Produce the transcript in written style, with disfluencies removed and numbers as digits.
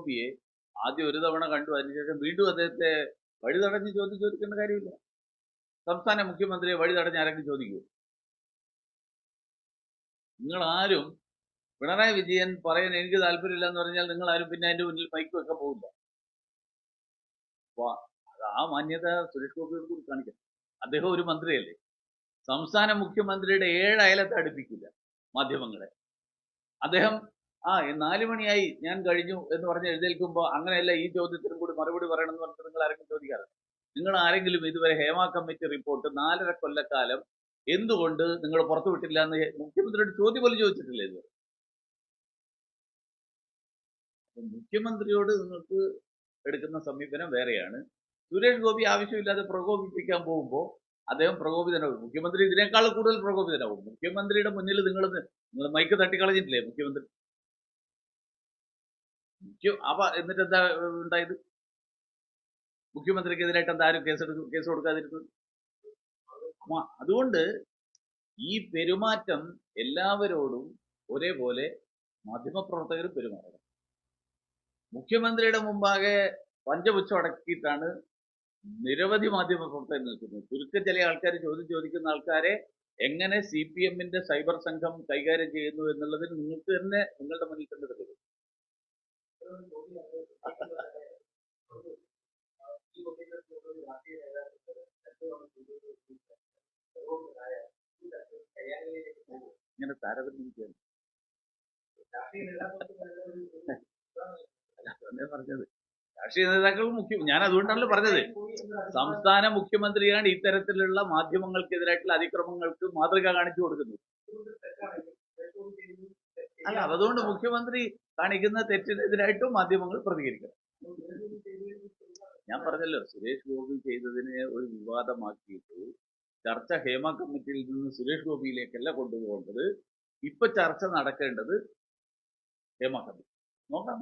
ഗോപിയെ ആദ്യം ഒരു തവണ കണ്ടു, അതിനുശേഷം വീണ്ടും അദ്ദേഹത്തെ വഴി തടഞ്ഞ് ചോദിക്കേണ്ട കാര്യമില്ല. സംസ്ഥാന മുഖ്യമന്ത്രിയെ വഴി തടഞ്ഞ് ആരെങ്കിലും ചോദിക്കൂ? നിങ്ങളാരും പിണറായി വിജയൻ പറയാൻ എനിക്ക് താല്പര്യമില്ല എന്ന് പറഞ്ഞാൽ നിങ്ങളാരും പിന്നെ അതിന്റെ മുന്നിൽ മൈക്ക് വെക്കാൻ പോകില്ല. അപ്പൊ അത് ആ മാന്യത സുരേഷ് ഗോപിയോട് കൂടി കാണിക്കണം. അദ്ദേഹം ഒരു മന്ത്രിയല്ലേ. സംസ്ഥാന മുഖ്യമന്ത്രിയുടെ 7 അയലത്തെ അടുപ്പിക്കില്ല മാധ്യമങ്ങളെ. അദ്ദേഹം 4 മണിയായി ഞാൻ കഴിഞ്ഞു എന്ന് പറഞ്ഞ് എഴുന്നേൽക്കുമ്പോൾ അങ്ങനെയല്ല, ഈ ചോദ്യത്തിനും കൂടി മറുപടി പറയണം എന്ന് പറഞ്ഞിട്ട് നിങ്ങൾ ആരെങ്കിലും ചോദിക്കാറുണ്ട്? നിങ്ങൾ ആരെങ്കിലും ഇതുവരെ ഹേമ കമ്മിറ്റി റിപ്പോർട്ട് 4.5 കൊല്ലക്കാലം എന്തുകൊണ്ട് നിങ്ങൾ പുറത്തുവിട്ടില്ല എന്ന് മുഖ്യമന്ത്രിയുടെ ചോദ്യം പോലും ചോദിച്ചിട്ടില്ല ഇതുവരെ? മുഖ്യമന്ത്രിയോട് നിങ്ങൾക്ക് എടുക്കുന്ന സമീപനം വേറെയാണ്. സുരേഷ് ഗോപി ആവശ്യമില്ലാതെ പ്രകോപിപ്പിക്കാൻ പോകുമ്പോൾ അദ്ദേഹം പ്രകോപിതനാവും. മുഖ്യമന്ത്രി ഇതിനേക്കാൾ കൂടുതൽ പ്രകോപിതനാവും. മുഖ്യമന്ത്രിയുടെ മുന്നിൽ നിങ്ങൾ മൈക്ക് തട്ടിക്കളഞ്ഞിട്ടില്ലേ മുഖ്യമന്ത്രി? എന്നിട്ട് എന്താ ഉണ്ടായത്? മുഖ്യമന്ത്രിക്കെതിരായിട്ട് എന്താ ആരും കേസ് കൊടുക്കാതിരുന്നത്? അതുകൊണ്ട് ഈ പെരുമാറ്റം എല്ലാവരോടും ഒരേപോലെ മാധ്യമപ്രവർത്തകരും പെരുമാറണം. മുഖ്യമന്ത്രിയുടെ മുമ്പാകെ പഞ്ചപുച്ഛം അടക്കിയിട്ടാണ് നിരവധി മാധ്യമപ്രവർത്തകർ നിൽക്കുന്നത്. ചുരുക്കം ചില ആൾക്കാർ ചോദിക്കുന്ന ആൾക്കാരെ എങ്ങനെ CPM-ന്റെ സൈബർ സംഘം കൈകാര്യം ചെയ്യുന്നു എന്നുള്ളതിന് നിങ്ങൾക്ക് തന്നെ നിങ്ങളുടെ മുന്നിൽ തന്നെ തെളിവ്. ഇങ്ങനെ താരതമ്യം ചെയ്യാൻ പറഞ്ഞത് രാഷ്ട്രീയ നേതാക്കൾ ഞാൻ അതുകൊണ്ടാണല്ലോ പറഞ്ഞത്, സംസ്ഥാന മുഖ്യമന്ത്രിയാണ് ഇത്തരത്തിലുള്ള മാധ്യമങ്ങൾക്കെതിരായിട്ടുള്ള അതിക്രമങ്ങൾക്ക് മാതൃക കാണിച്ചു കൊടുക്കുന്നത്. അല്ല, അതുകൊണ്ട് മുഖ്യമന്ത്രി കാണിക്കുന്ന തെറ്റിനെതിരായിട്ടും മാധ്യമങ്ങൾ പ്രതികരിക്കണം. ഞാൻ പറഞ്ഞല്ലോ, സുരേഷ് ഗോപി ചെയ്തതിനെ ഒരു വിവാദമാക്കിയിട്ട് ചർച്ച ഹേമ കമ്മിറ്റിയിൽ നിന്ന് സുരേഷ് ഗോപിയിലേക്കല്ല കൊണ്ടുപോകേണ്ടത്. ഇപ്പൊ ചർച്ച നടക്കേണ്ടത് ഹേമ കമ്മിറ്റി. നോക്കാം.